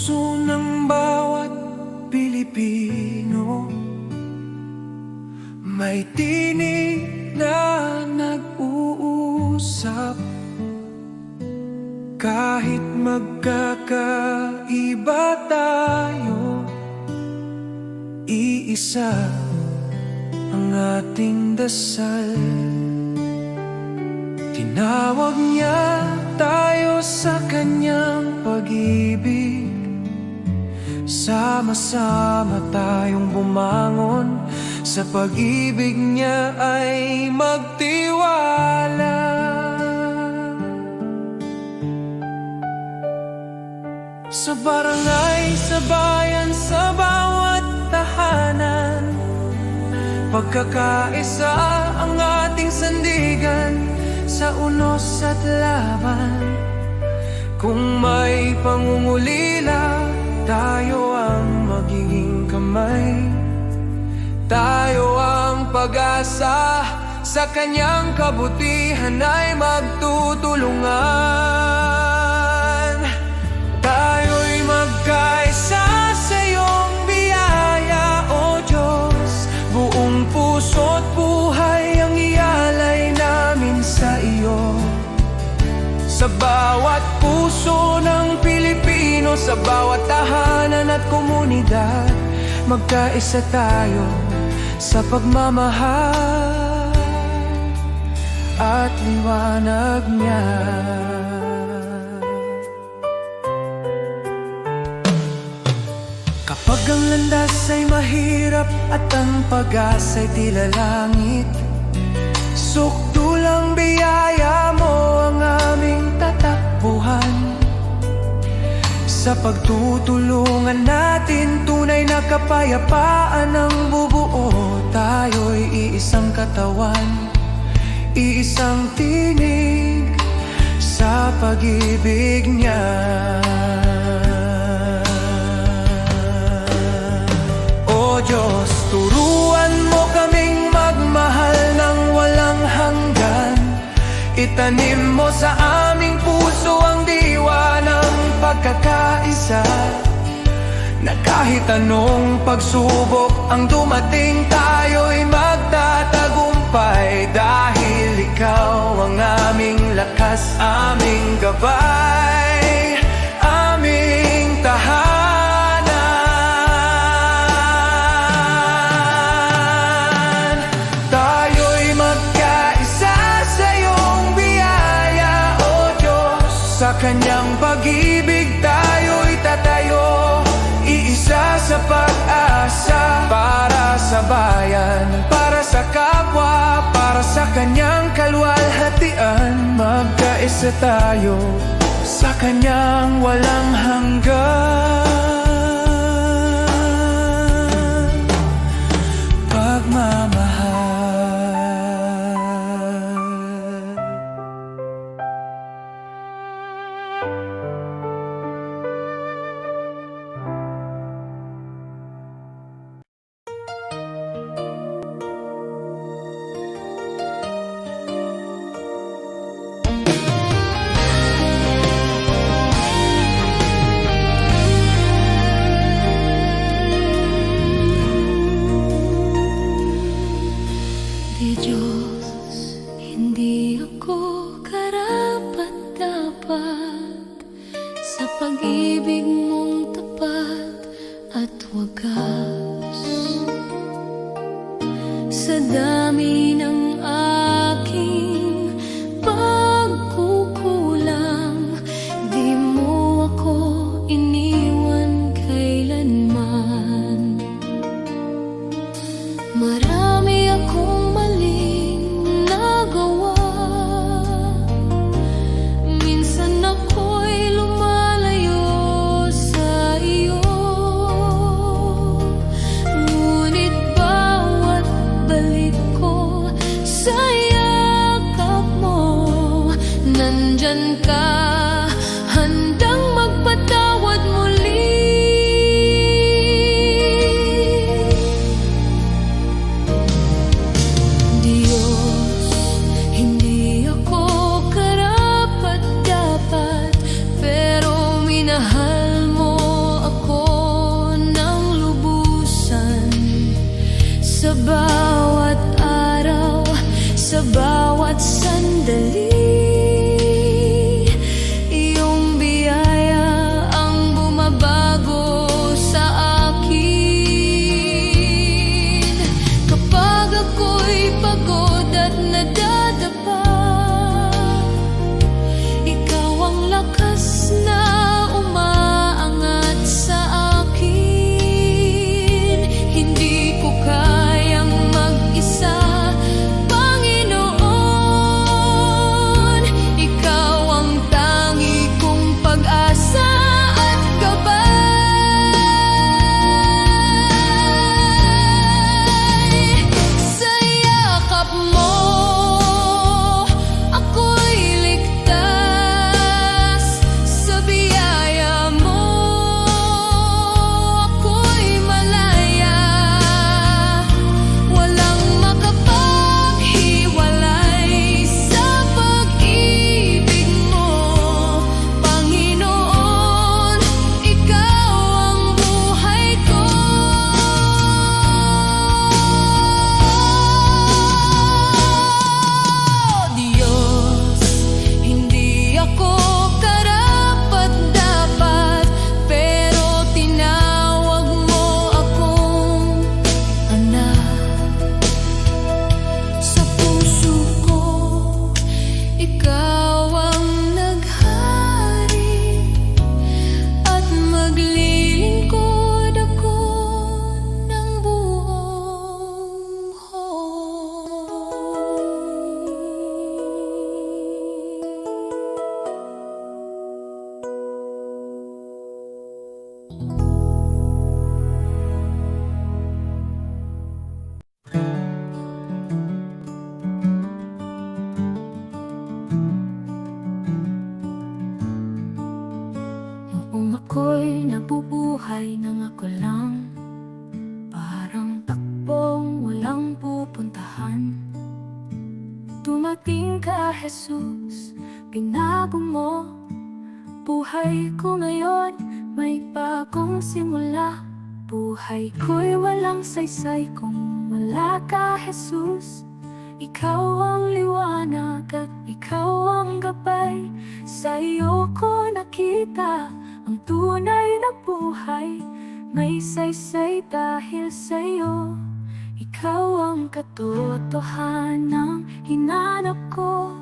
puso ng bawat Pilipino, may tinig na nag-uusap. Kahit magkakaiba tayo, iisa ang ating dasal. Tinawag niya tayo sa kanyang pag-ibig. Sama-sama tayong bumangon, sa pag-ibig niya ay magtiwala. Sa barangay, sa bayan, sa bawat tahanan, pagkakaisa ang ating sandigan. Sa unos at laban, kung may pangungulila, tayo ang magiging kamay. Tayo ang pag-asa, sa kanyang kabutihan ay magtutulungan. Tayo'y magkaisa sa iyong biyaya, O Diyos. Buong puso't buhay ang ialay namin sa iyo. Sa bawat puso ng Pilipino, sa bawat tahanan at komunidad, magkaisa tayo sa pagmamahal at liwanag niya. Kapag ang landas ay mahirap at ang pag-asa'y tila langit, sukdulang biyaya mo ang aming tatakbuhan. Sa pagtutulungan natin, tunay na kapayapaan ang bubuo. Tayo'y iisang katawan, iisang tinig sa pag-ibig niya. O Diyos, turuan mo kaming magmahal ng walang hanggan. Itanim mo sa aming puso ang diwa ng pagkakaisa, na kahit anong pagsubok ang dumating, tayo'y magtatagumpay. Dahil ikaw ang aming lakas, aming gabay, aming tahanan. Tayo'y magkaisa sa iyong biyaya, O Diyos. Sa kanyang pag-ibig tayo'y tatayo, iisa sa pag-asa. Para sa bayan, para sa kapwa, para sa kanyang kaluwalhatian, magkaisa tayo sa kanyang walang hanggan pagmamahal. nabubuhay nang ako lang, parang takbong walang pupuntahan. Dumating ka, Jesus, binago mo buhay ko ngayon, may bagong simula. Buhay ko'y walang saysay kung wala ka, Jesus. Ikaw ang liwanag at ikaw ang gabay. Sa iyo ko nakita ang tunay na buhay. May saysay dahil sa iyo. Ikaw ang katotohanang hinanap ko.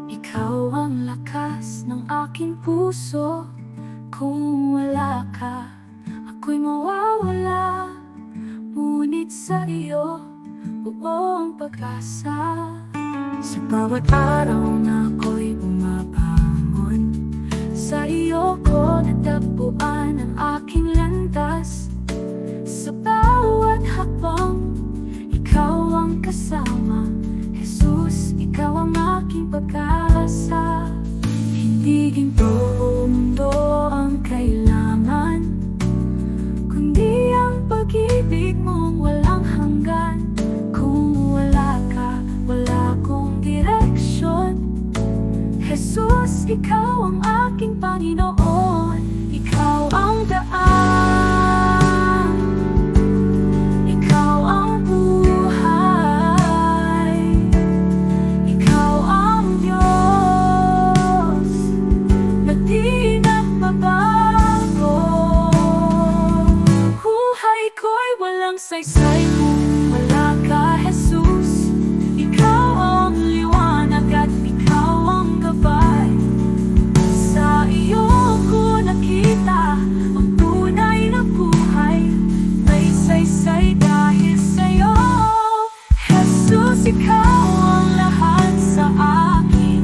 Ikaw ang lakas ng aking puso. Kung wala ka, ako'y mawawala. Ngunit sa iyo, buong pag-asa. Sa bawat araw na ako'y bumabangon, sa iyo ko natagpuan ang aking landas. Sa bawat hakbang, ikaw ang kasama. Jesus, ikaw ang aking pag-asa. Hindi ginto o mundo ang kailangan, kundi ang pag-ibig mong walang hanggan. Kung wala ka, wala akong direksyon. Jesus, ikaw ang aking Panginoon. Ikaw ang daan, ikaw ang buhay, ikaw ang Diyos na di nagbabago. Buhay ko'y walang saysay kung wala ka, Jesus. Ikaw ang liwanag at ikaw ang gabay. Sa iyo ko nakita ang tunay na buhay. May saysay dahil sa'yo. Jesus, ikaw ang lahat sa akin.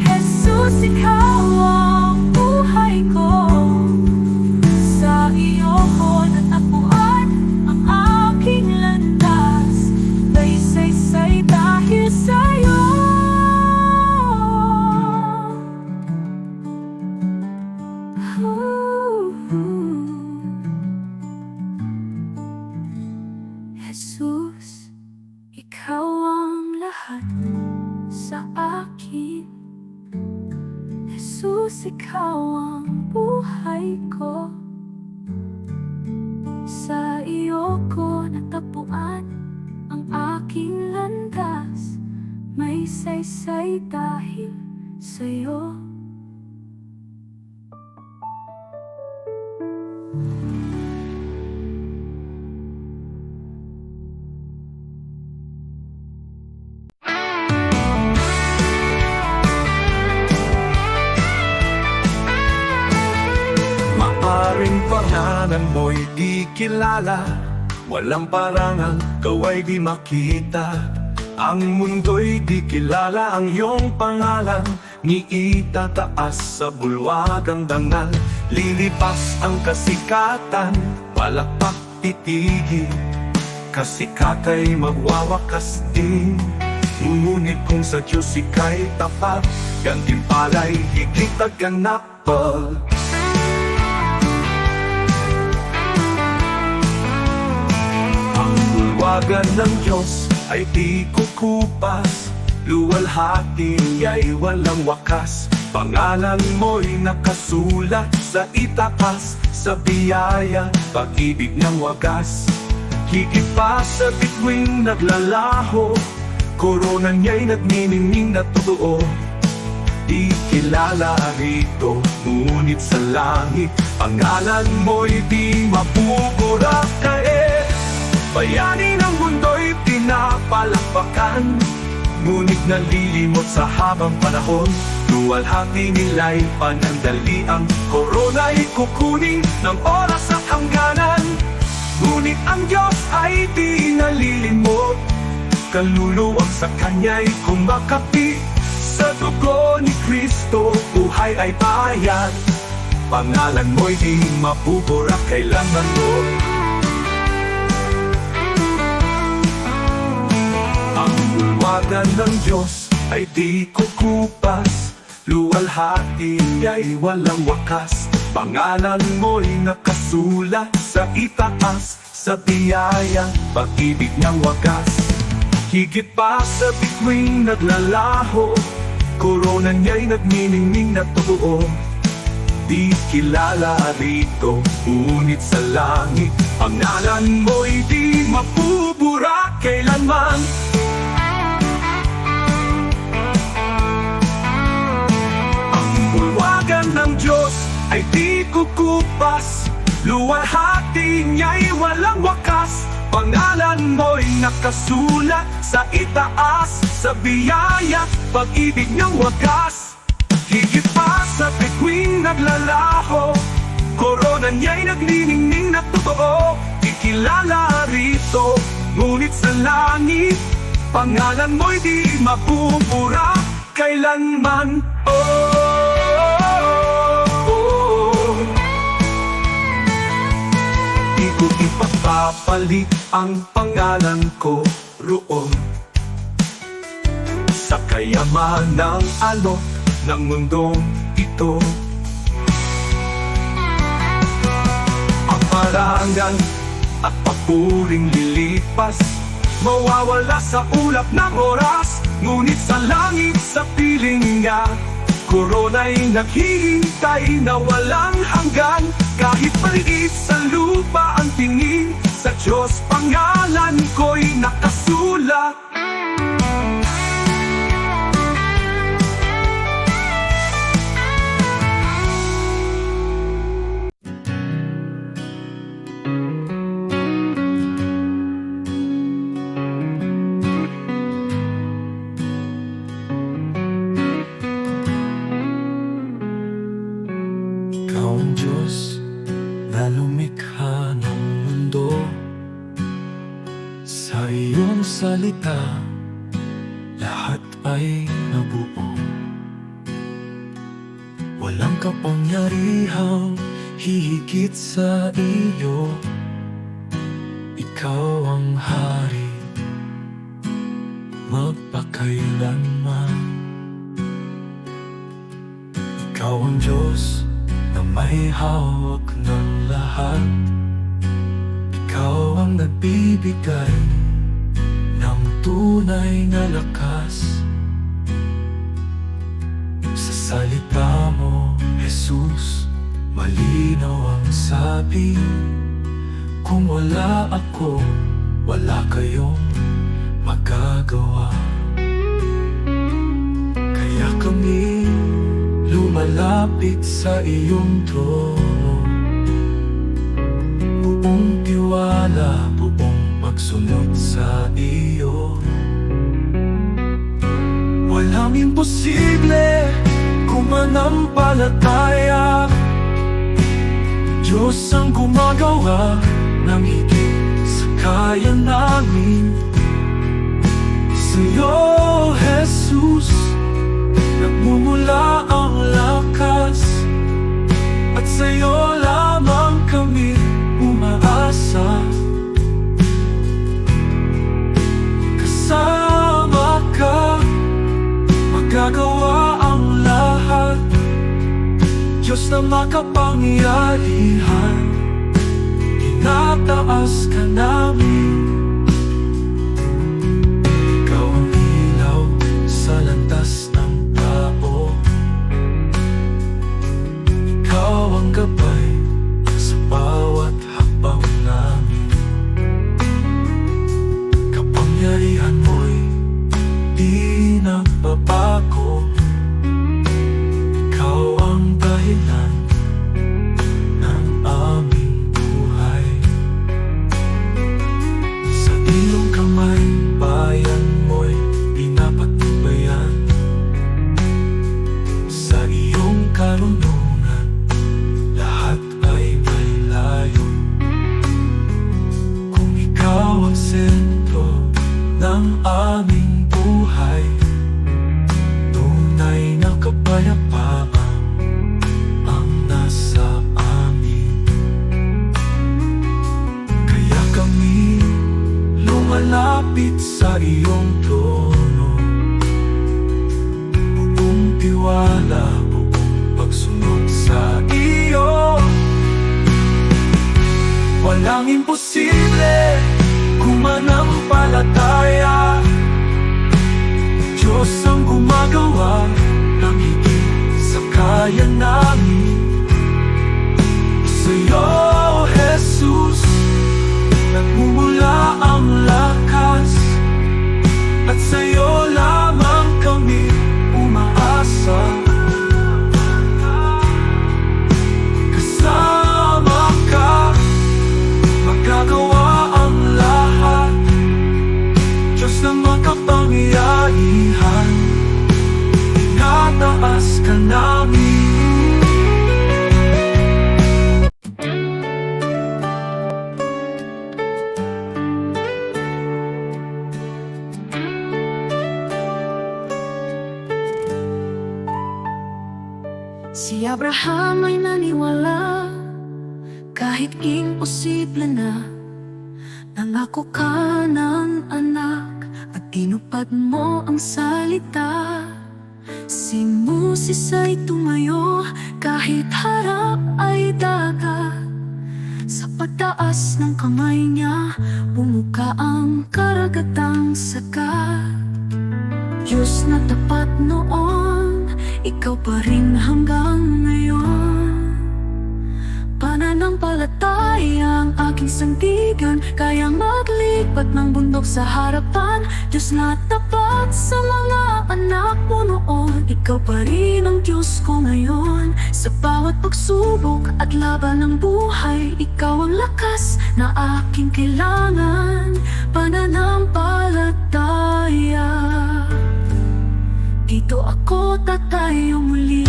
Jesus, ikaw ang buhay ko. Sa iyo ko natagpuan ang aking landas. May saysay dahil sa'yo. Jesus, ikaw ang lahat sa akin. Jesus, ikaw ang buhay ko. Sa iyo ko natagpuan ang aking landas. May saysay dahil sa'yo. Maaring pangalan mo'y di kilala, walang parangal, kaway di makita. Ang mundo'y di kilala ang iyong pangalan, ni itataas sa bulwagang dangal. Lilipas ang kasikatan, palakpak titigil, kasikata'y magwawakas din. Ngunit kung sa Diyos ika'y tapat, gantimpala'y higit at ganapal. Ang bulwagan ng Diyos ay di kukupas, luwalhati niya'y walang wakas. Pangalan mo'y nakasulat sa itaas, sa biyaya, pag-ibig ng wagas. Higit pa sa bituing naglalaho, korona niya'y nagniningning na totoo. Di kilala rito, ngunit sa langit, pangalan mo'y di mabuburak. Bayani ng mundo'y pinapalakpakan, ngunit nalilimot sa habang panahon. Luwalhati nila'y panandaliang, korona'y kukunin ng oras at hangganan. Ngunit ang Diyos ay di nalilimot, kaluluwag sa Kanya'y kumakapi. Sa dugo ni Kristo, buhay ay bayad. Pangalan mo'y di mabuburak kailanman mo. Ang bulwagan ng Diyos ay di kukupas, luwalhati niya'y walang wakas. Pangalan mo'y nakasulat sa itaas, sa biyaya, pag-ibig niyang wagas. Higit pa sa bituing naglalaho, korona niya'y nagniningning na totoo. Di kilala rito, ngunit sa langit, pangalan mo'y di mapubura kailanman. Ang bulwagan ng Diyos ay di kukupas, luwalhati niya'y walang wakas. Pangalan mo'y nakasulat sa itaas, sa biyaya, pag-ibig niyang wagas. Higit pa sa bituing naglalaho, korona niya'y nagniningning na totoo. Di kilala rito, ngunit sa langit, pangalan mo'y di mapupura kailanman. Di ko ipapapalit ang pangalan ko roon sa kayaman ng alok ng mundong ito. Ang parangal at papuring lilipas, mawawala sa ulap ng oras. Ngunit sa langit, sa piling niya, korona'y naghihintay na walang hanggan. Kahit maliit sa lupa ang tingin, sa Diyos pangalan ko'y nakasulat. Ikaw ang Diyos na lumikha ng mundo. Sa iyong salita, lahat ay nabuo. Walang kapangyarihang hihigit sa iyo. Ikaw ang hari, magpakailanman. Ikaw ang Diyos na may hawak ng lahat. Ikaw ang nagbibigay ng tunay na lakas. Sa salita mo, Jesus, malinaw ang sabi. Kung wala ako, wala kayong magagawa. Kaya kami lumalapit sa iyong trono, buong tiwala, buong pagsunod sa iyo. Walang imposible kung manampalataya. Diyos ang gumagawa ng higit sa kaya namin. Sa'yo, Jesus, nagmumula ang lakas, at sa'yo lamang kami umaasa. Kasama ka, magagawa ang lahat. Diyos na makapangyarihan, tinataas ka namin. Ikaw ang ilaw sa landas ng tao. Ikaw ang gabay sa bawat hakbang namin. Kapangyarihan mo'y di nagbabago. Ikaw ang dahilan ng aming buhay. Sa iyong kamay, bayan mo'y pinapatnubayan. Sa iyong karunungan, lahat ay may layo. Kung ikaw ang sentro ng aming buhay, tunay na kapayapaan ang nasa amin. Kaya kami lumalapit sa iyong trono, buong tiwala, buong pagsunod sa iyo. Walang imposible kung manampalataya. Diyos ang gumagawa ng higit sa kaya namin. Sa'yo, Jesus, nagmumula ang lakas, at sa'yo lamang kami umaasa. Kasama ka, magagawa ang lahat. Diyos na makapangyarihan, tinataas ka namin. Si Abraham ay naniwala kahit imposible na. Nangako ka ng anak at tinupad mo ang salita. Si Moses ay tumayo kahit harap ay dagat. Sa pagtaas ng kamay niya, bumuka ang karagatang sagat. Diyos na tapat noon, ikaw pa rin hanggang ngayon. Pananampalataya ang aking sandigan, kayang maglipat ng bundok sa harapan. Diyos na tapat sa mga anak mo noon, ikaw pa rin ang Diyos ko ngayon. Sa bawat pagsubok at laban ng buhay, ikaw ang lakas na aking kailangan. Pananampalataya, dito ako tatayo muli.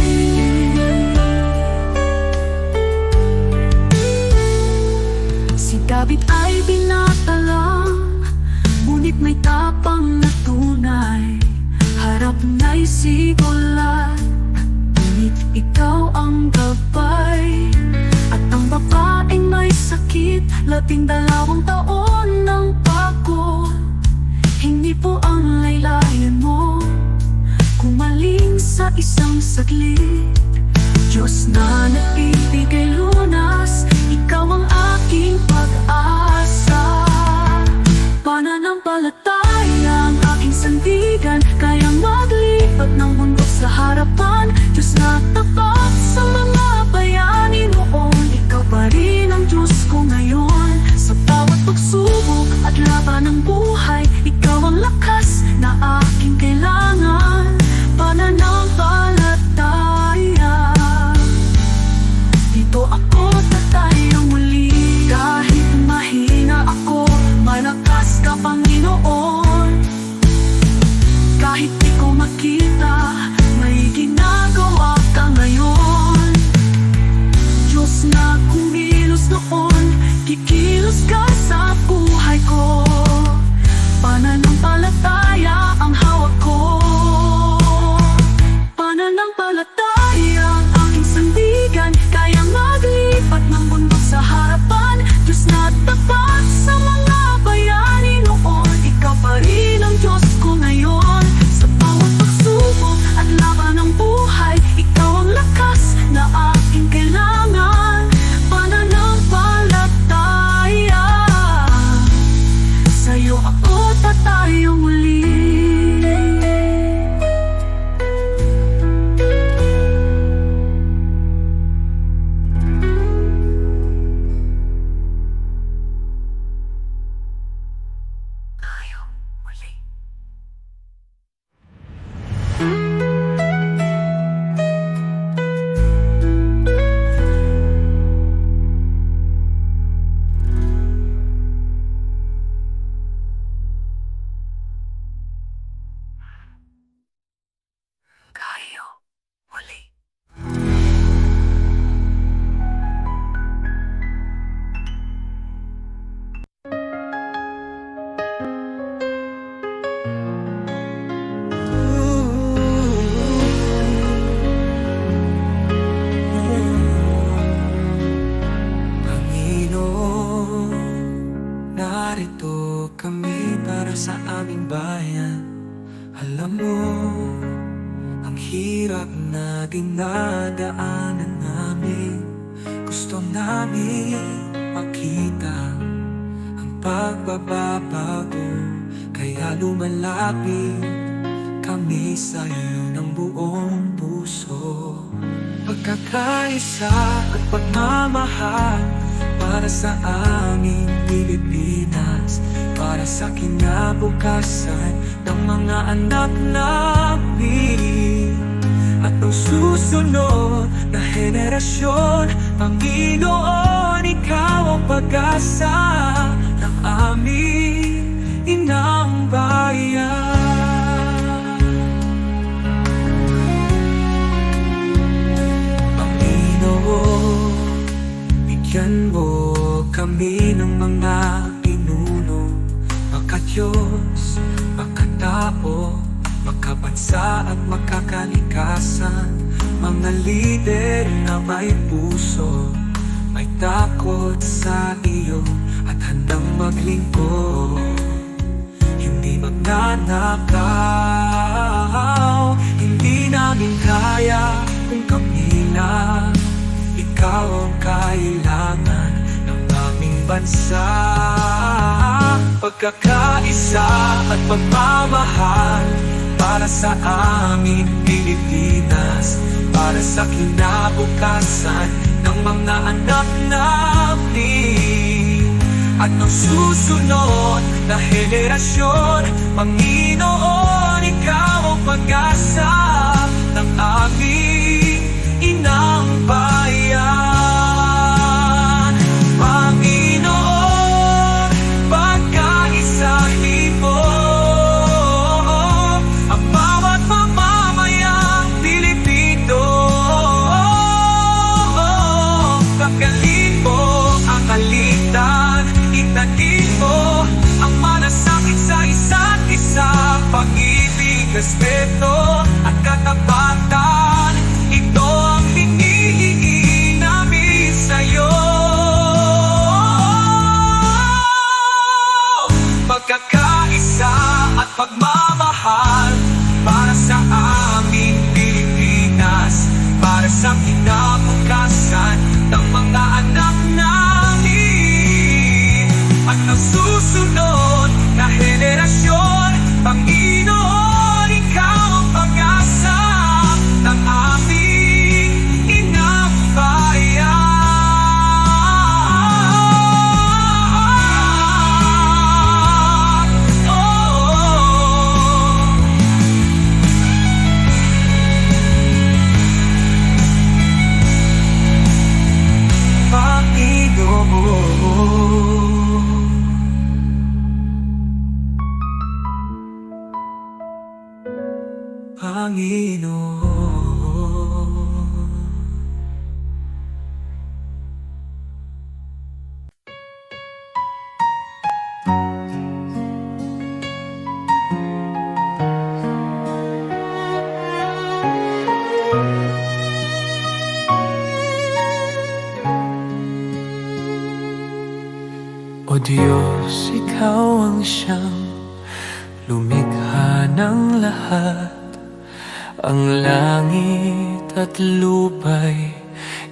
Si David ay binata lang, ngunit may tapang na tunay. Harap na'y sigulat, ngunit ikaw ang gabay. At ang babaeng may sakit, 12 taon ng pagod. Hindi po ang laylayan mo kumaling sa isang saglit. Diyos na nagbibigay lunas, ikaw ang aking pag-asa. Pananampalataya ang aking sandigan, kayang maglipat ng bundok sa harapan. Diyos na tapat sa mga bayani noon, ikaw pa rin ang Diyos ko ngayon. Sa bawat pagsubok at laban ng buhay, ikaw ang lakas na aking kailangan. Pananampalataya, dito ako tatayo muli. Kahit mahina ako, malakas ka Panginoon. Kahit di ko makita, may ginagawa ka ngayon. Diyos na kumilos noon, kikilos ka sa buhay ko. Pananampalataya ang hawak ko. Pananampalataya ang aking sandigan, kayang maglipat ng bundok sa harapan. Diyos na tapat sa mga bayani noon, ikaw pa rin ang Diyos ko ngayon. Sa bawat pagsubok at laban ng buhay, ikaw ang lakas na aking kailangan. Pananampalataya, sa'yo ako tatayo muli. hirap na dinadaanan namin. Gusto namin makita ang pagbabago. Kaya lumalapit kami sa'yo ng buong puso. Pagkakaisa at pagmamahal para sa aming Pilipinas, para sa kinabukasan ng mga anak namin at ang susunod na henerasyon. Panginoon, Ikaw ang pag-asa ng aming inang bayan. Panginoon, bigyan mo kami ng mga pinuno, makadiyos, makatao, makabansa at makakalikasan. Mga lider na may puso, may takot sa iyo at handang maglingkod. Hindi magnanakaw, hindi namin kaya kung kami lang. Ikaw ang kailangan ng aming bansa. Pagkakaisa at pagmamahal para sa aming Pilipinas, para sa kinabukasan ng mga anak namin at ng susunod na henerasyon. Panginoon, Ikaw ang pag-asa ng aming inang bayan. Panginoon, pagkaisahin mo ang bawat mamamayang Pilipino. Pagkalin mo ang alitan, itanin mo ang malasakit sa isa't isa. Pag-ibig, respeto at katapatan, ito ang hinihiling namin sa'yo. Pagkakaisa at pagmamahal para sa aming Pilipinas, para sa kinabukasan ng mga anak namin at ang susunod na henerasyon. Panginoon, Ikaw ang pag-asa ng aming inang bayan. Panginoon. O Diyos, Ikaw ang siyang lumikha ng lahat. Ang langit at lupa'y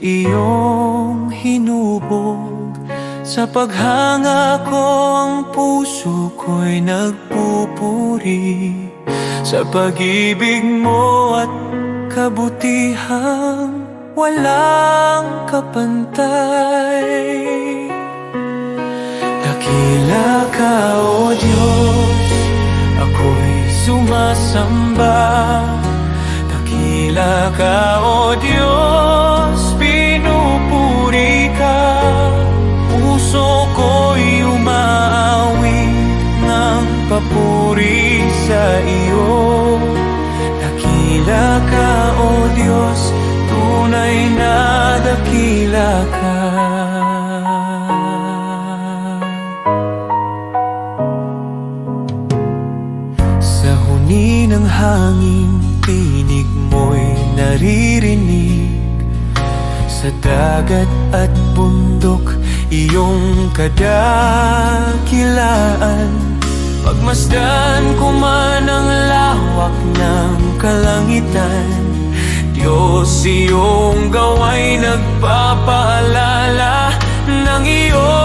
iyong hinubog. Sa paghanga ko ang puso ko'y nagpupuri sa pag-ibig mo at kabutihang walang kapantay. Dakila ka, O Diyos, ako'y sumasamba. Dakila ka, O Diyos, pinupuri ka. Puso ko'y umaawit ng papuri sa iyo. Dakila ka, O Diyos, tunay na dakila ka. Sa huni ng hangin, tinig mo'y naririnig. Sa dagat at bundok, iyong kadakilaan. Pagmasdan ko man ang lawak ng kalangitan, Diyos, iyong gawa'y nagpapaalala ng iyong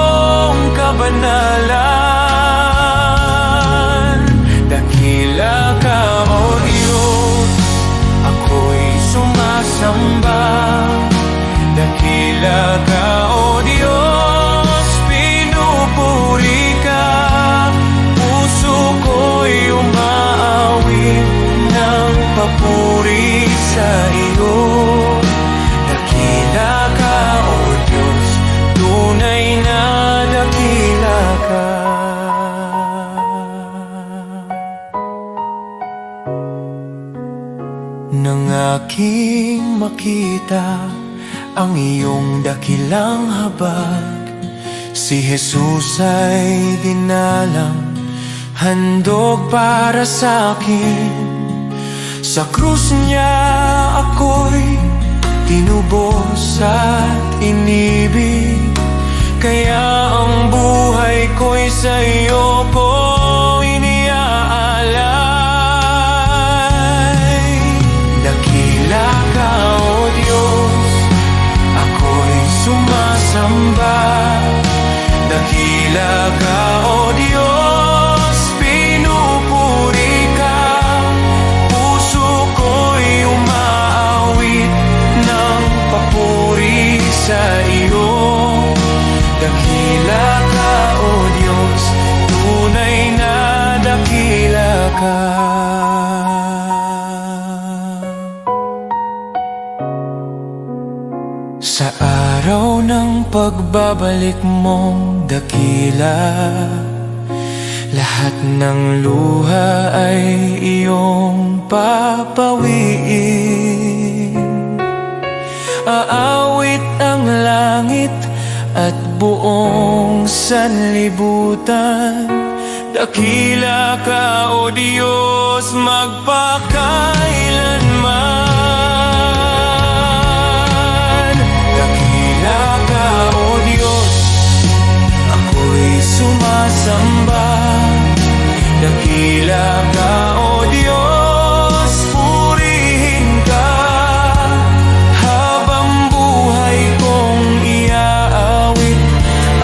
makita ang iyong dakilang habag. Si Jesus ay dinalang, handog para sa akin. Sa krus niya ako'y tinubos at inibig, kaya ang buhay ko'y sa iyo ko iniaalay. Dakila ka, O Diyos, ako'y sumasamba. Dakila ka, O Diyos, pinupuri ka. Puso ko'y umaawit ng papuri sa iyo. Dakila ka, O Diyos, tunay na dakila ka. Sa araw ng pagbabalik mong dakila, lahat ng luha ay iyong papawiin. Aawit ang langit at buong sanlibutan. Dakila ka, O Diyos, magpakailanman. Dakila ka, O Diyos, ako'y sumasamba. Dakila ka, O Diyos, purihin ka. Habang buhay kong iaawit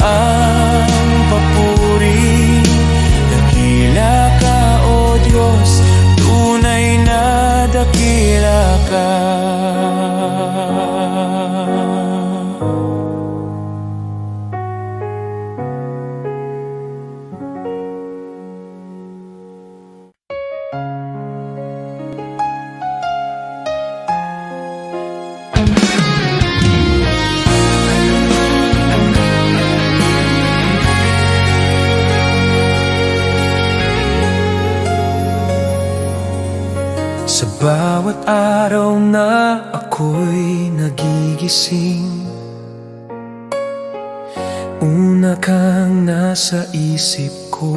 ang papuri. Dakila ka, O Diyos, tunay na dakila ka. Sa bawat araw na ako'y nagigising, una kang nasa isip ko.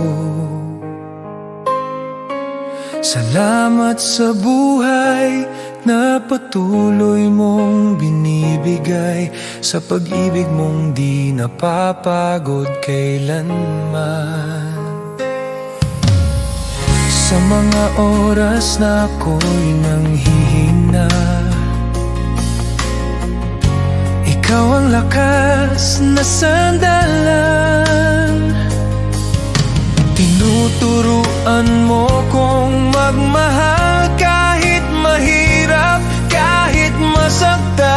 Salamat sa buhay na patuloy mong binibigay, sa pag-ibig mong di napapagod kailanman. Sa mga oras na ako'y nanghihina, ikaw ang lakas na sandalan. Tinuturuan mo kong magmahal kahit mahirap, kahit masaktan.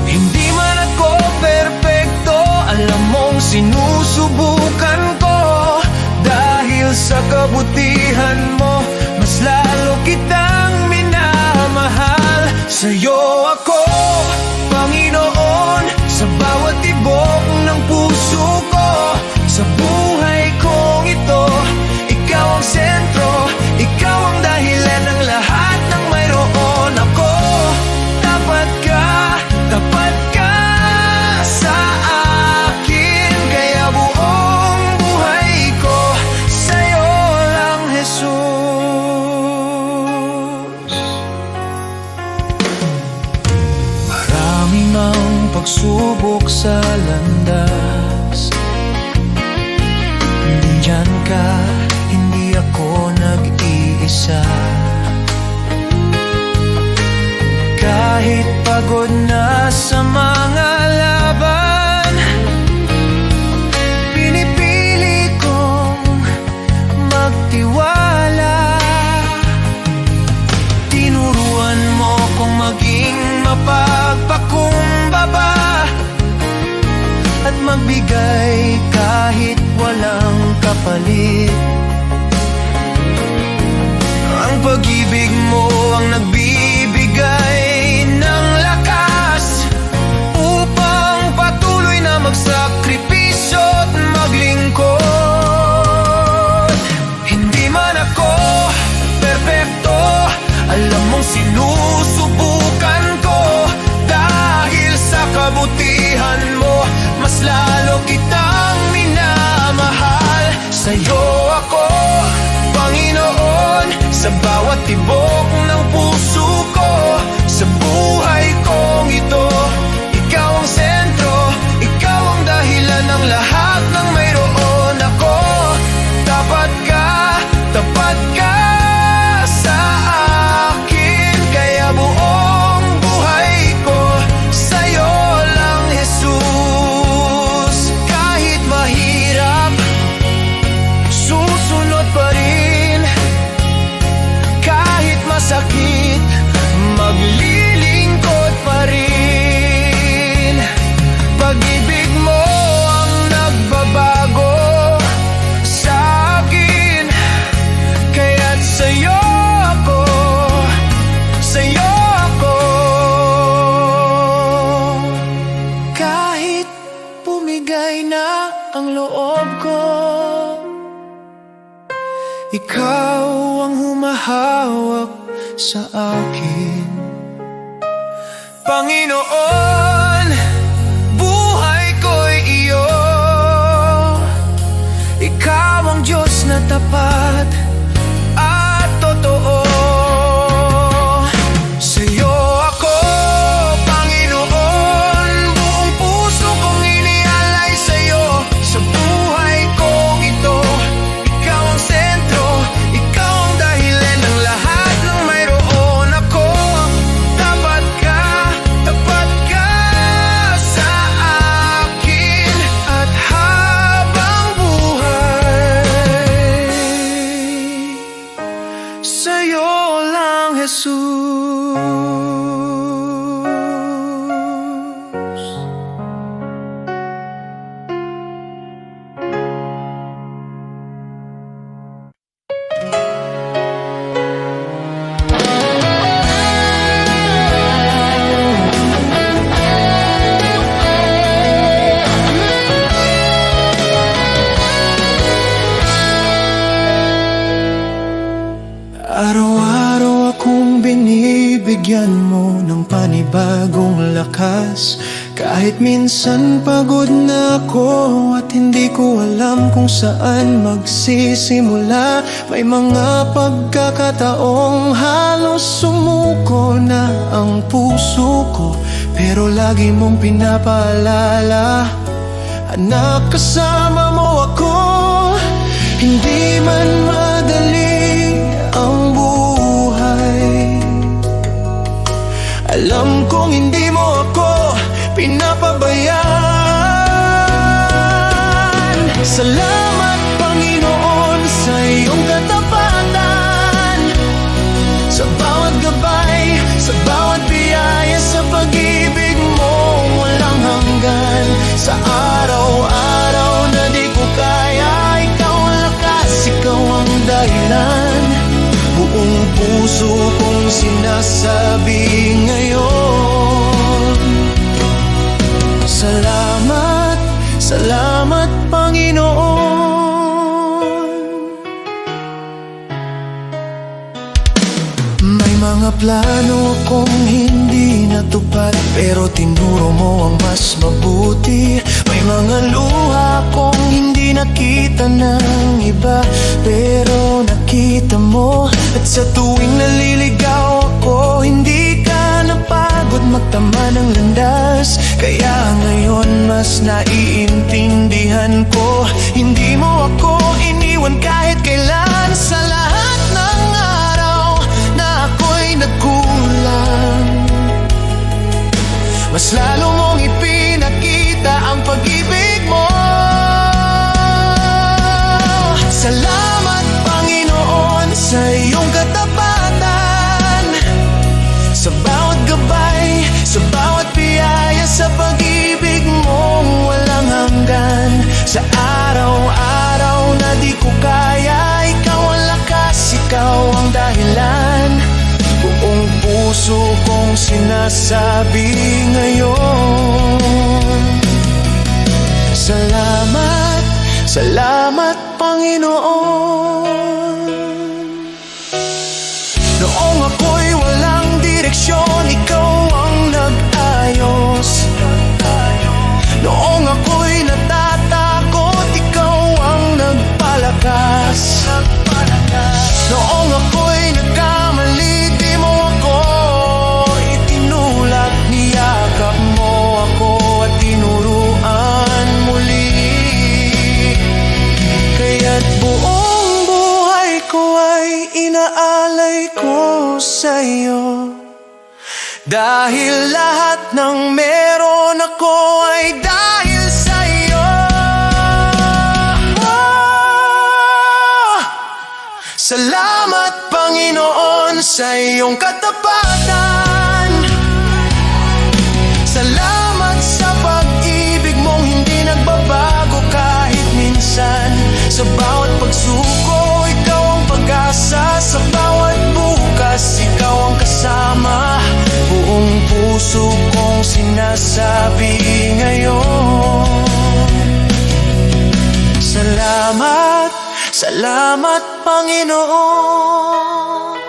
Hindi man ako perpekto, alam mong sinusubukan ko. Dahil sa kabutihan mo, mas lalo kitang minamahal. Sa'yo ako, Panginoon, sa bawat tibok ng puso ko. Sa buhay kong ito, ikaw ang sentro, ikaw ang dahilan ng lahat ng mayroon ako. Tapat ka sa akin, kaya buong buhay ko sa'yo lang, Jesus. Marami mang pagsubok sa landas, nandyan ka, hindi ako nag-iisa. Kahit pagod na sa mga laban, pinipili kong magtiwala. Tinuruan mo kong maging mapagpakumbaba at magbigay kahit walang kapalit. Ang pag-ibig mo ang nagbibigay ng lakas upang patuloy na magsakripisyo at maglingkod. Hindi man ako perpekto, alam mong sinusubok mas lalo kitang minamahal. Sa'yo ako, Panginoon, sa bawat tibok ng puso ko. Sa buhay kong ito, ikaw ang sentro, ikaw ang dahilan ng lahat ng mayroon ako. Tapat ka sa akin, kaya buong buhay ko sa'yo lang, Jesus. Kahit mahirap, susunod pa rin. Kahit masakit, maglilingkod pa rin. Pag-ibig mo ang nagbabago sa akin, kaya't sa'yo ako, sa'yo ako. Kahit bumigay na ang loob ko, ikaw ang humahawak sa akin. Panginoon, buhay ko'y iyo. Ikaw ang Diyos na tapat at totoo. Sa'yo ako, Panginoon, buong puso kong inialay sa'yo. Sa buhay kong ito, ikaw ang sentro, ikaw ang dahilan ng lahat ng mayroon ako. Tapat ka sa akin, at habang buhay, sa'yo lang, Jesus. Araw-araw akong binibigyan mo ng panibagong lakas. Kahit minsan pagod na ako at hindi ko alam kung saan magsisimula. May mga pagkakataong halos sumuko na ang puso ko, pero lagi mong pinapaalala, anak, kasama mo ako. Hindi man madali ang buhay, alam kong hindi mo ako pinapabayaan. Salamat, Panginoon, sa iyong katapatan, sa bawat gabay, sa bawat biyaya, sa pag-ibig mo walang hanggan. Sa araw-araw na di ko kaya, ikaw ang lakas, ikaw ang dahilan. Buong puso kong sinasabi ngayon, salamat, salamat, Panginoon. May mga plano akong hindi natupad, pero tinuro mo ang mas mabuti. May mga luha akong hindi nakita ng iba, pero nakita mo. At sa tuwing naliligaw ako, hindi ka napagod magtama ng landas. Kaya ngayon mas naiintindihan ko, hindi mo ako iniwan kahit kailan. Sa lahat ng araw na ako'y nagkulang, mas lalo mong ipinakita ang pag-ibig mo. Salamat, Panginoon, sa iyong katapatan, sa bawat gabay, sa bawat biyaya, sa pag-ibig mo walang hanggan. Sa araw-araw na di ko kaya, ikaw ang lakas, ikaw ang dahilan. Buong puso kong sinasabi ngayon, salamat, salamat, Panginoon. Noong ako'y walang direksyon, ikaw ang nag-ayos. Noong ako'y ibibigay ko sa'yo. Dahil lahat ng meron ako ay dahil sa'yo. Salamat Panginoon sa iyong katapatan. Salamat sa pag-ibig mong hindi nagbabago kahit minsan. Sa bawat pagsuko, ikaw ang pag-asa. Sa bawat bukas, ikaw ang kasama. Buong puso kong sinasabi ngayon, salamat, salamat Panginoon.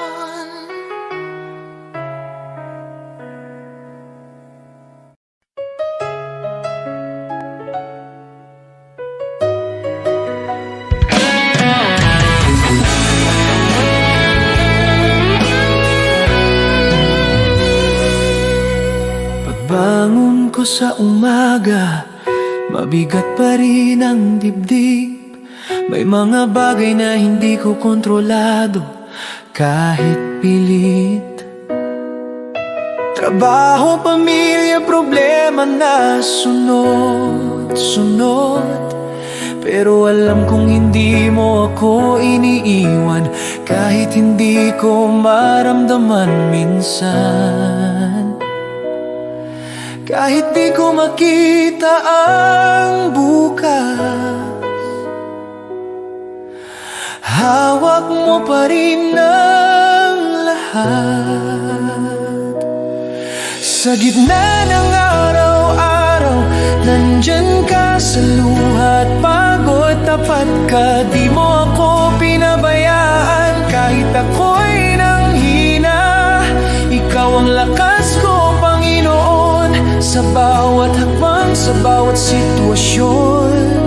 Pagbangon ko sa umaga, mabigat pa rin ang dibdib. May mga bagay na hindi ko kontrolado kahit pilit. Trabaho, pamilya, problema na sunod-sunod. Pero alam kong hindi mo ako iniiwan kahit hindi ko maramdaman minsan. Kahit di ko makita ang bukas, hawak mo pa rin ang lahat. Sa gitna ng araw-araw, nandyan ka sa luha at pagod. Tapat ka, di mo ako pinabayaan. Kahit ako'y nanghina, ikaw ang lakas ko, Panginoon. Sa bawat hakbang, sa bawat sitwasyon,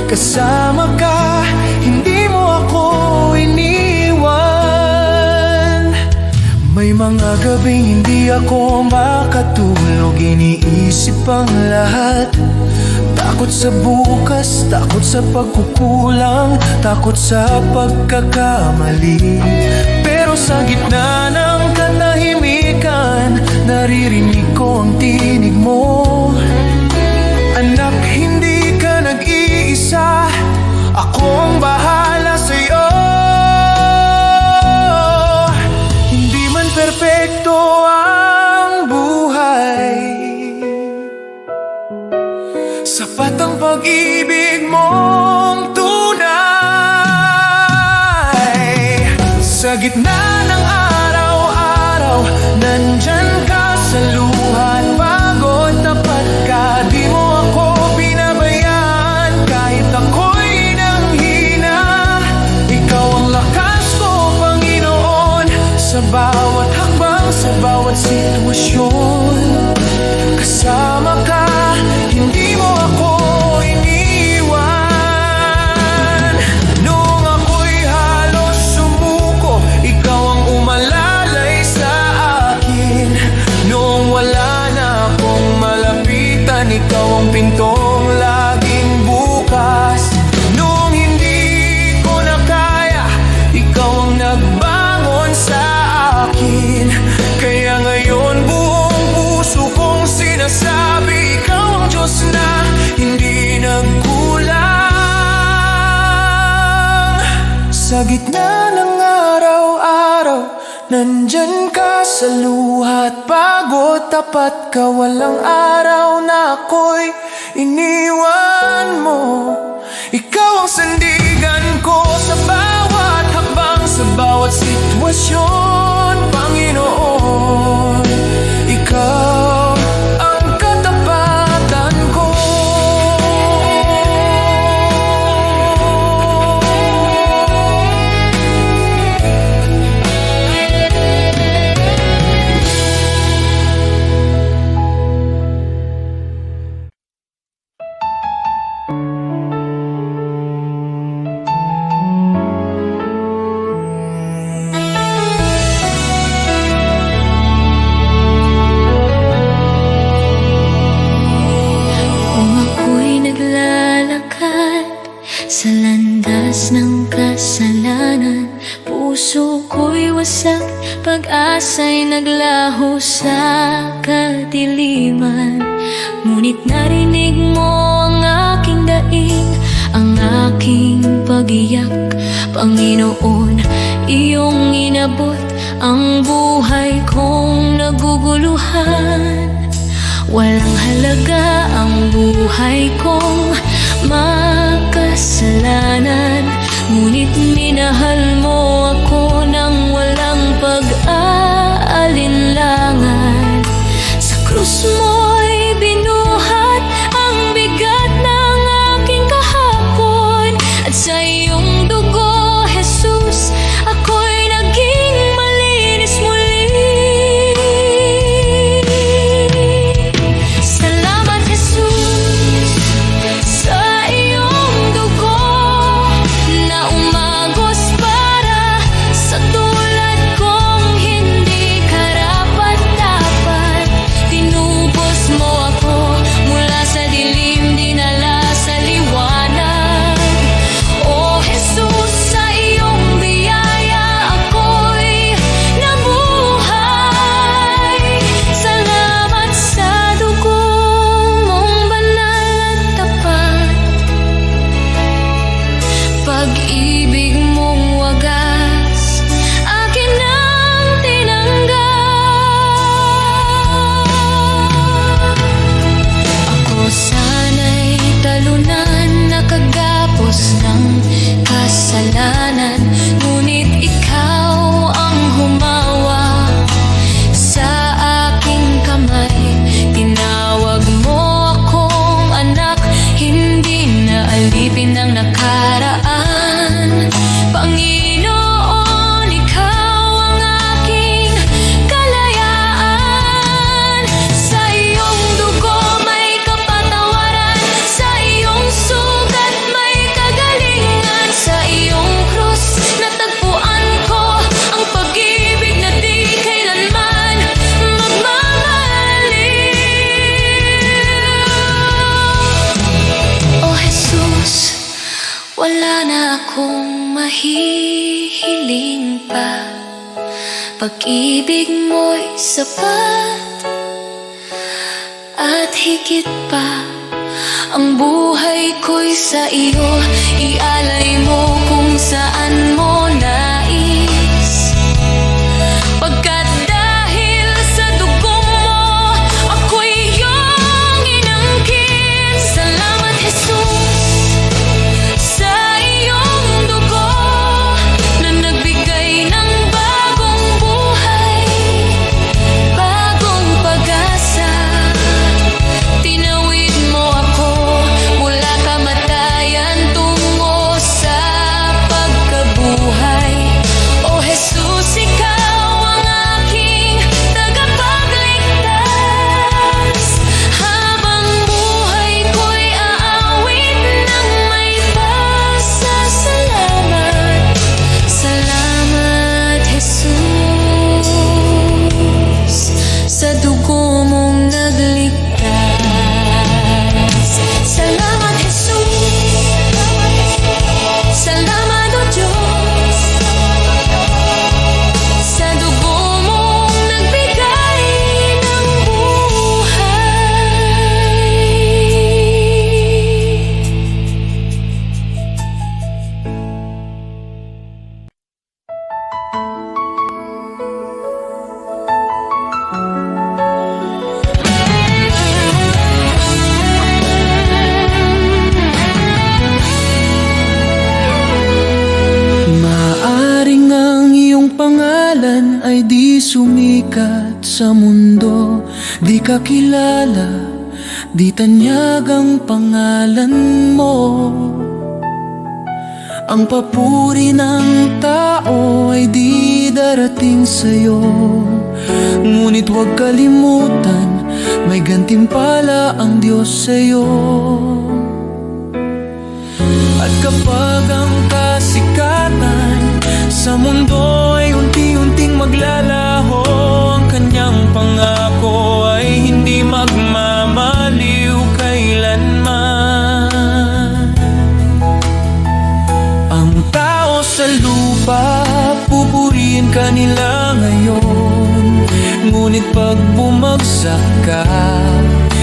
kasama ka, hindi mo ako iniwan. May mga gabing hindi ako makatulog, iniisip ang lahat. Takot sa bukas, takot sa pagkukulang, takot sa pagkakamali. Pero sa gitna ng katahimikan, naririnig ko ang tinig mo. Anak, hindi ka nag-iisa, ako ang bahala sa'yo. Hindi man perpekto ang buhay, sapat ang pag-ibig mong tunay. Sa gitna ng araw-araw, nandyan ka sa luha at pagod. Tapat ka, di mo ako pinabayaan. Kahit ako'y nanghina, ikaw ang lakas ko, Panginoon. Sa bawat hakbang, sa bawat sitwasyon, kasama ka, hindi mo ako iniwan. Nung ako'y halos sumuko, ikaw ang umalalay sa akin. Nung wala na akong malapitan, ikaw ang pintong laging bukas. Nung hindi ko na kaya, ikaw ang nagbangon sa akin. Kaya ngayon buong puso kong sinasabi, ikaw ang Diyos na hindi nagkulang. Sa gitna ng araw-araw, nandyan ka sa luha at pagod. Tapat ka, walang araw na ako'y iniwan mo. Ikaw ang sandigan ko sa bawat hakbang, sa bawat sitwasyon, Panginoon. Ikaw ang katapatan ko. wasak, pag-asa'y naglaho sa kadiliman. Ngunit narinig mo ang aking daing, ang aking pag-iyak. Panginoon, iyong inabot ang buhay kong naguguluhan. Walang halaga ang buhay kong makasalanan, ngunit minahal mo ako nang walang pag-aalinlangan. Sa krus mo'y binuhat ang bigat ng aking kahapon, at sa iyong dugo, Jesus, ako'y naging malinis muli. Salamat, Jesus, sa iyong dugo na umagos para sa tulad kong hindi karapat-dapat. Tinubos mo ako mula sa dilim, dinala sa liwanag. O Jesus, sa iyong biyaya ako'y nabuhay. Salamat sa dugo mong banal at tapat, pag-ibig mong wagas, akin ang tinanggap. Ako sana'y talunan, nakagapos ng kasalanan, ngunit ikaw ang humawak sa aking kamay. Tinawag mo akong anak, hindi na alipin ng nakaraan. Panginoon, ikaw ang aking kalayaan. Sa iyong dugo may kapatawaran, sa iyong sugat may kagalingan. Sa iyong krus natagpuan ko ang pag-ibig na di kailanman magmamaliw. O Jesus, wala na akong mahihiling pa, pag-ibig mo'y sapat at higit pa. Ang buhay ko'y sa iyo, ialay mo kung saan mo nais. Pagkat dahil sa dugo mo, ako'y iyong inangkin. Salamat, Jesus, sa iyong dugo na nagbigay ng bagong buhay, bagong pag-asa. Tinawid mo ako mula kamatayan tungo sa pagkabuhay. O Jesus, ikaw ang aking tagapagligtas. Habang buhay ko'y aawit ng may pasasalamat. Salamat, Jesus, sa dugo mong nagligtas. Salamat, Jesus, salamat, O Diyos, sa dugo mong nagbigay ng buhay. Maaring ang iyong pangalan ay di sumikat sa mundo, di ka kilala, di tanyag ang pangalan mo. Ang papuri ng tao ay di darating sa'yo, ngunit huwag kalimutan, may gantimpala ang Diyos sa'yo. At kapag ang kasikatan sa mundo ay unti-unting maglalaho, ang kanyang pangako ay hindi magmamaliw kailanman. Ang tao sa lupa pupurihin ibigin ka nila ngayon. Ngunit pag bumagsak ka,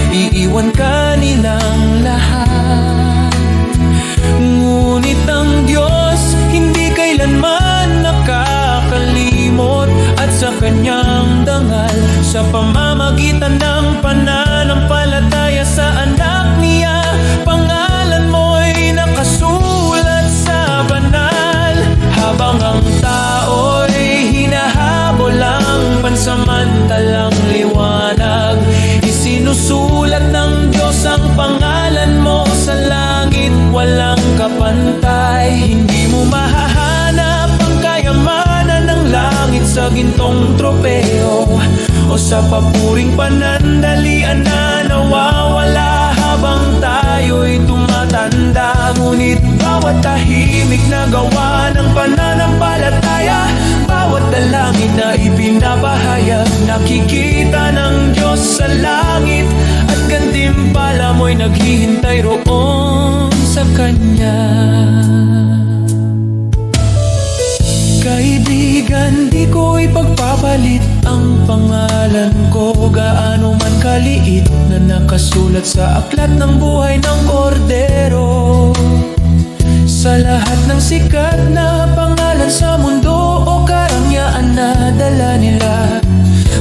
iiwan ka nilang lahat. Ngunit ang Diyos hindi kailanman nakakalimot, at sa kanyang dangal, sa pamamagitan ng pananampalataya sa anak niya, pangalan mo'y nakasulat sa banal. Habang ang tao'y hinahabol ang pansamantalang liwanag, isinusulat ng Diyos ang pangalan mo sa langit, walang kapantay. Hindi mo mahahanap ang kayamanan ng langit sa gintong tropeo, o sa papuring panandalian na nawawala habang tayo'y tumatanda. Ngunit bawat tahimik na gawa ng pananampalataya, bawat dalangin na ipinapahayag, nakikita ng Diyos sa langit, at gantimpala mo'y naghihintay roon sa Kanya. Kaibigan, di ko ipagpapalit ang pangalan ko, gaano man kaliit, na nakasulat sa aklat ng buhay ng kordero. Sa lahat ng sikat na pangalan sa mundo o karangyaan na dala nila,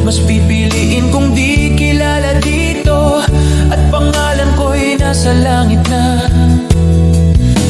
mas pipiliin kong di kilala dito, at pangalan ko'y nasa langit na.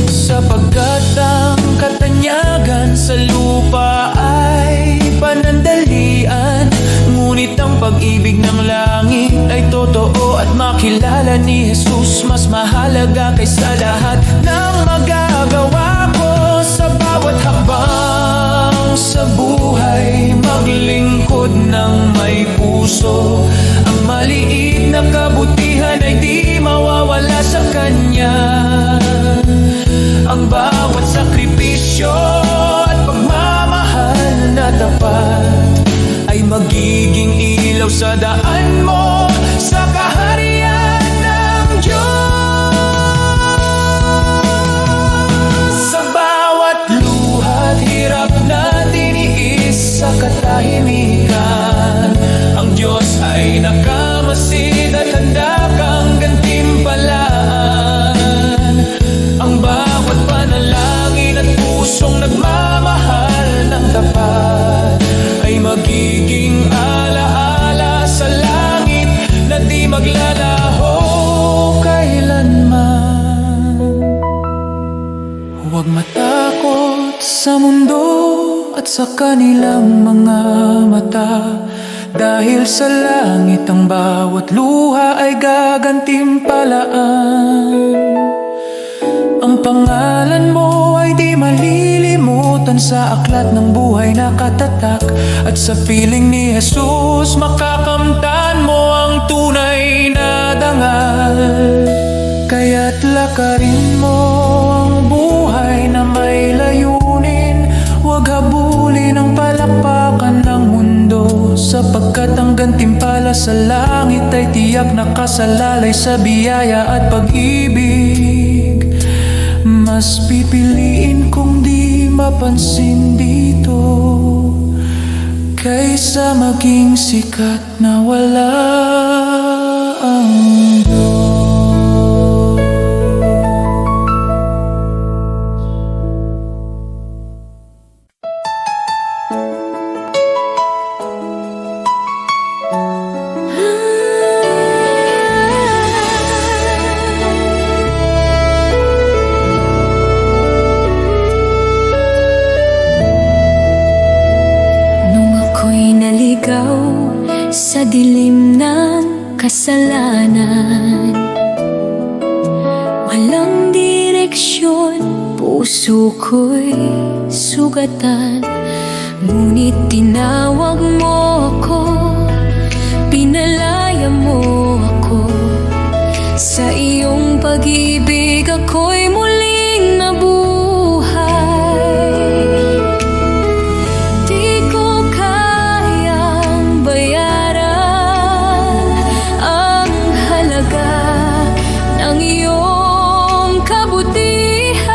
Sapagkat ang katanyagan sa lupa ay panandalian, ngunit ang pag-ibig ng langit ay totoo, at makilala ni Jesus mas mahalaga kaysa lahat ng magagawa ko. Sa bawat hakbang sa buhay, maglingkod ng may puso, ang maliit na kabutihan ay di mawawala sa Kanya. Ang bawat sakripisyo at pagmamahal na tapat ay magiging ilaw sa daan mo sa kaharian ng Diyos. Sa bawat luhat, hirap na tiniis sa katahimikan, ang Diyos ay nakamasid at handa kang gantimpalaan. Ang bawat panalangin at pusong nagmamahal ng tapat ay magiging alaala sa langit na di maglalaho kailanman. Huwag matakot sa mundo at sa kanilang mga mata, dahil sa langit ang bawat luha ay gagantimpalaan. Ang pangalan mo ay di malilimutan sa aklat ng buhay na katatak, at sa piling ni Jesus makakamtan mo ang tunay na dangal. Kaya't lakarin mo ang buhay na may layunin, huwag habulin ang palakpakan ng mundo, sapagkat ang gantimpala sa langit ay tiyak nakasalalay sa biyaya at pag-ibig. Mas pipiliin kong di mapansin dito, kaysa maging sikat na wala ang Diyos. Sa dilim ng kasalanan, walang direksyon, puso ko'y sugatan. Ngunit tinawag mo ako, pinalaya mo ako. Sa iyong pag-ibig ako'y muling nabuhay. Di ko kayang bayaran ang halaga ng iyong kabutihan.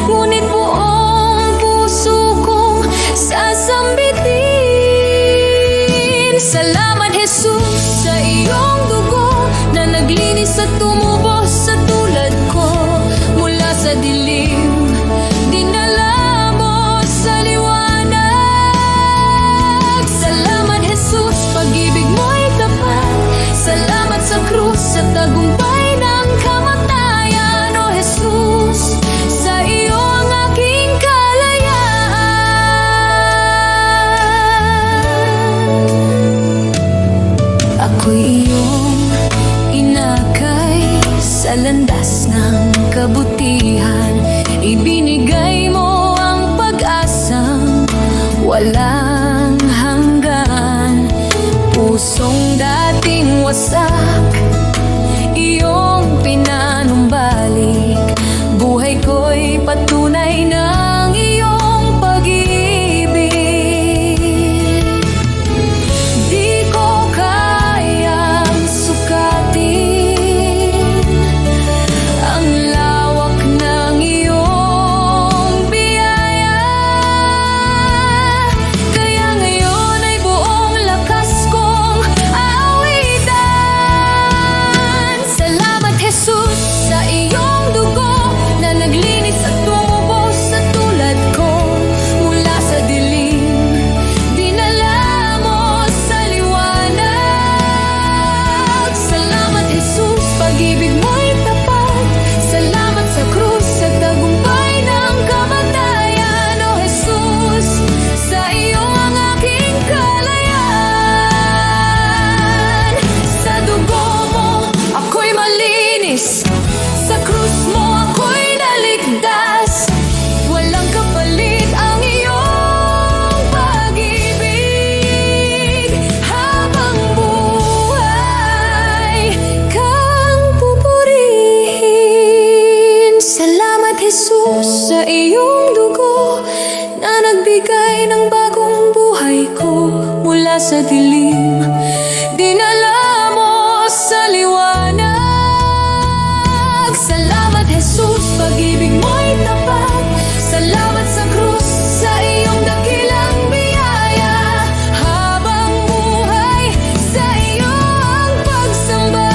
Ngunit buong puso kong sa landas ng kabutihan. Ibinigay mo ang pag-asang walang hanggan. Pusong dating wasak, iyong pinanumbalik. Buhay ko'y patunay ng iyong pag-ibig. Di ko kayang sukatin ang lawak ng iyong biyaya. Kaya ngayon ay buong lakas kong awitan. Salamat Jesus sa iyong dugo na naglinis at tumubos sa tulad ko. Mula sa dilim, dinala mo sa liwanag. Salamat Jesus, pag-ibig mo'y tapat. Salamat sa krus sa tagumpay ng kamatayan. O Jesus, sa iyo ang aking kalayaan. Sa dugo mo ako'y malinis, sa krus mo ako'y naligtas. Walang kapalit ang iyong pag-ibig. Habang buhay kang pupurihin. Salamat Jesus sa iyong dugo na nagbigay ng bagong buhay ko. Mula sa dilim, dinala mo sa liwanag. Salamat Jesus, pag-ibig mo'y tapat. Salamat sa krus, sa iyong dakilang biyaya. Habang buhay, sa iyong pagsamba.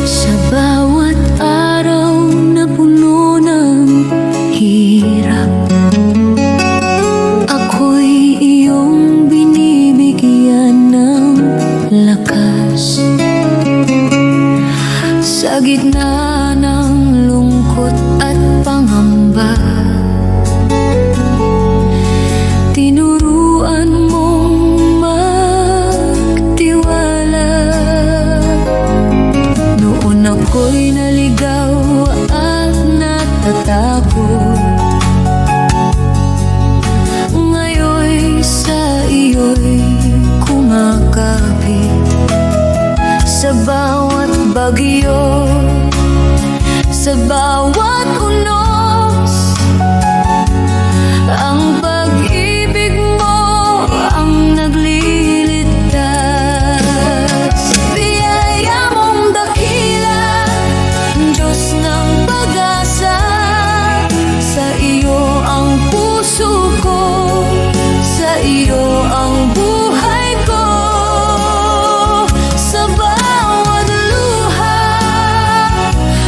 Sa bawat araw na puno ng hirap, ako'y iyong binibigyan ng lakas. Sa gitna ng lungkot at pangamba, tinuruan mong magtiwala. Noon ako'y naligaw at natatakot, ngayon sa iyo'y kumakapit. Sa bawat bagyo, sa bawat unos, ang pag-ibig mo ang nagliligtas. Biyaya mong dakila, Diyos ng pag-asa. Sa iyo ang puso ko, sa iyo ang buhay ko. Sa bawat luha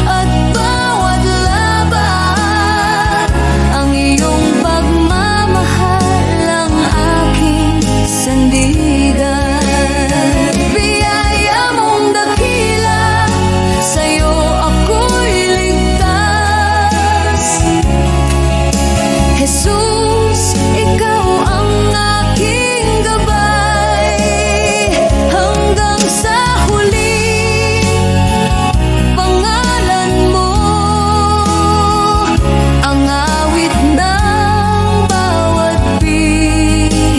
at bawat laban, ang iyong pagmamahal ang aking sandigan. Biyaya mong dakila, sa'yo ako'y ligtas. Jesus, ikaw ang aking gabay. Hanggang sa huli, pangalan mo ang awit ng bawat Pilipino.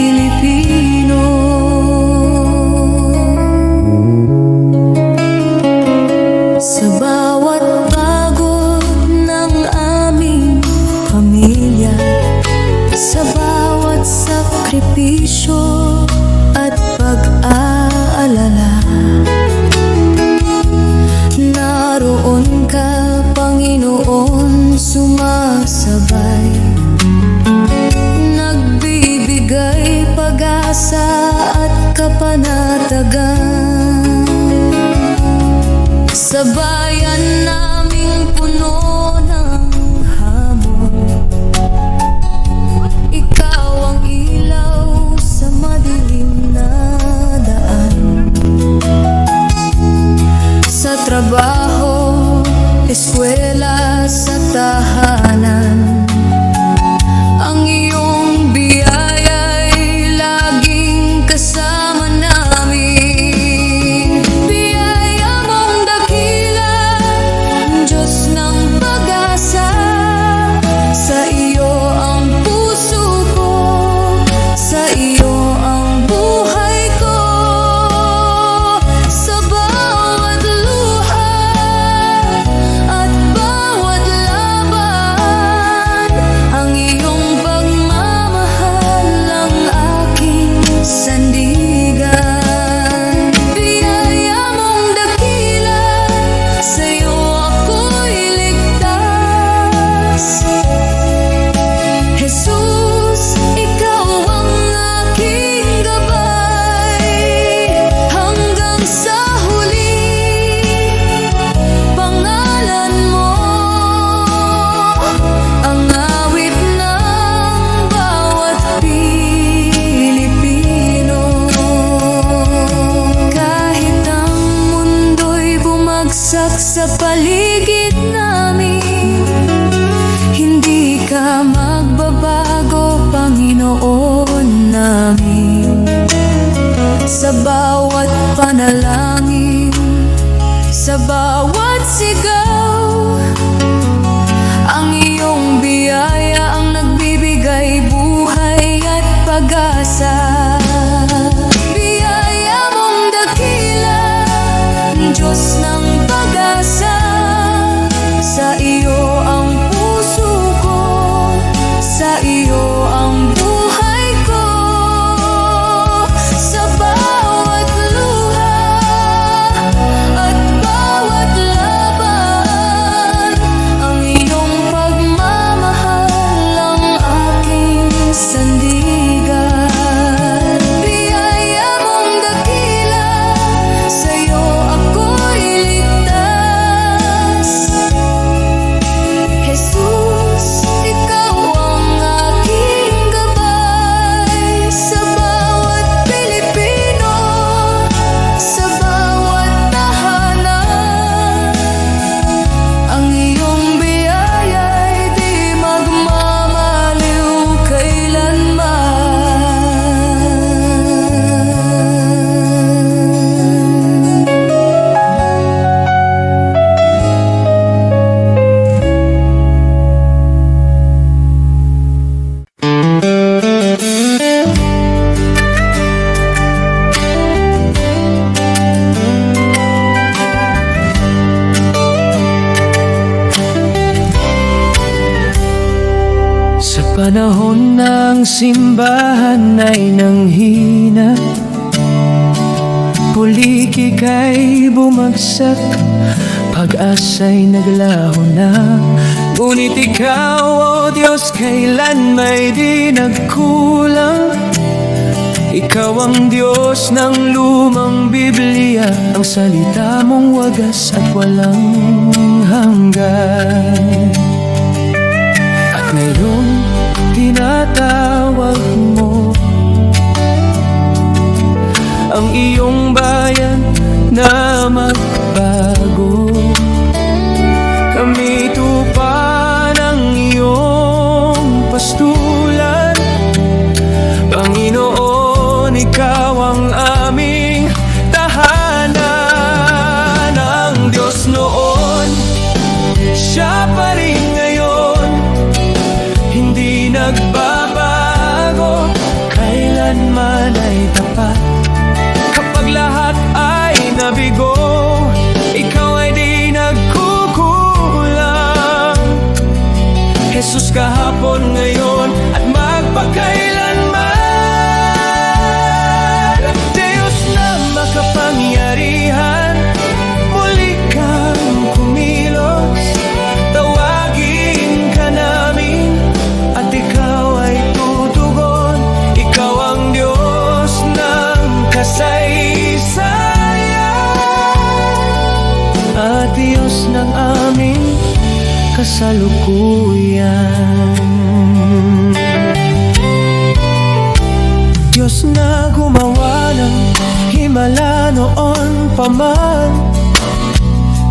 Sa bawat pagod ng aming pamilya, sa bawat sakripisyo at pag-aalala, naroon ka, Panginoon, sumasabay. Nagbibigay pag-asa at kapanatagan. Sa bayan naming puno ng hamon, ikaw ang ilaw sa madilim na daan. Sa trabaho, eskwela, sa tahanan, ang iyong biyaya'y laging kasama namin. Biyaya mong dakila, Diyos ng pag-asa. Sa iyo ang puso ko, sa iyo ang buhay ko. Sa bawat luha at bawat laban, ang iyong pagmamahal ang aking sandigan. Biyaya mong dakila, sa iyo ako'y ligtas. Jesus, ikaw ang aking gabay, hanggang sa huli. Pangalan mo ang awit ng bawat Pilipino. Kahit ang mundo'y bumagsak sa paligid namin, hindi ka magbabago, Panginoon namin. Sa bawat panalangin, sa bawat sigaw, ang iyong biyaya ang nagbibigay buhay at pag-asa. Biyaya mong dakila, Diyos ng pag-asa. Sa iyo ang puso ko, sa iyo ang buhay ko. Sa bawat luha at bawat laban, ang iyong pagmamahal ang aking sandigan. Biyaya mong dakila, sa iyo ako'y ligtas. Jesus, ikaw ang aking gabay. Sa bawat Pilipino, sa bawat tahanan, ang iyong biyaya'y di magmamaliw kailanman. Sa panahon ng simbahan ay nanghina, pulikik ay bumagsak, pag-asa'y naglaho na. Ngunit ikaw, O Diyos, kailan may di nagkulang. Ikaw ang Diyos ng lumang Biblia, ang salita mong wagas at walang hanggan. At ngayon, tinatawag mo ang iyong bayan na magbago. Kami tupa ng iyong pastulan, Panginoon, ikaw ang aming tahanan. Ang Diyos noon, siya kasalukuyan. Diyos na gumawa ng himala noon pa man,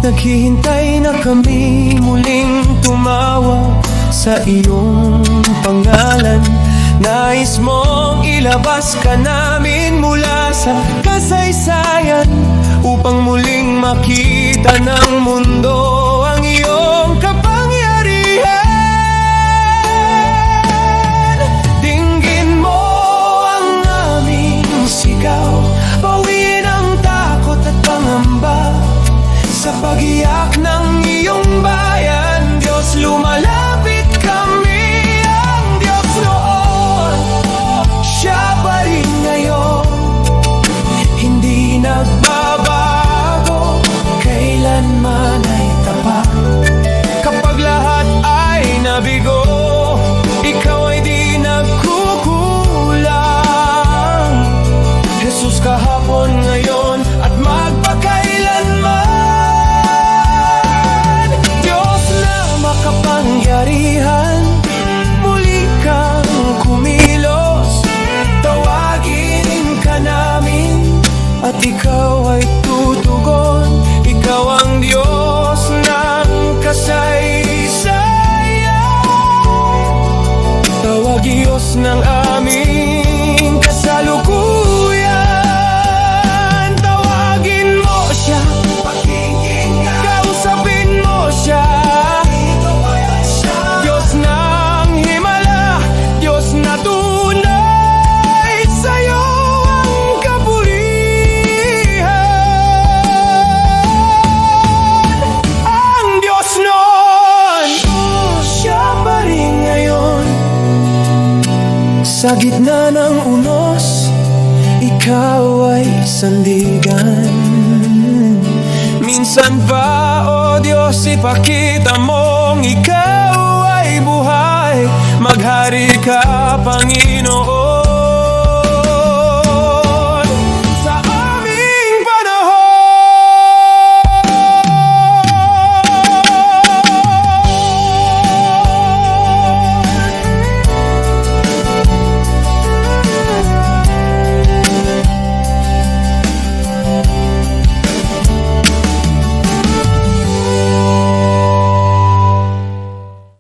naghihintay na kami muling tumawag sa iyong pangalan. Nais mong ilabas ka namin mula sa kasaysayan, upang muling makita ng mundo ang iyong kapangyarihan. Dinggin mo ang aming sigaw, bawiin ang takot at pangamba sa pag-iyak ng iyong bayan. Diyos, lumalapit kami, ang Diyos noon, siya pa rin ngayon, hindi nagbabago, kailanman ay tapat. Kapag lahat ay nabigo, ikaw ay di nagkukulang. Jesus, kahapon, ngayon at magpakailanman. Diyos na makapangyarihan, muli kang kumilos, tawagin ka namin at ikaw ay tutugon. Ikaw ang Diyos ng kasaysayan, tawag Diyos ng aming kasalukuyan. Tawagin mo siya, kausapin mo siya. Diyos ng himala, Diyos na tunay, sa'yo ang kapurihan. Ang Diyos noon, siya pa rin ngayon, sa gitna ng unos, ikaw ay sandigan. Minsan pa, O Diyos, ipakita mong ikaw ay buhay. Maghari ka, Panginoon.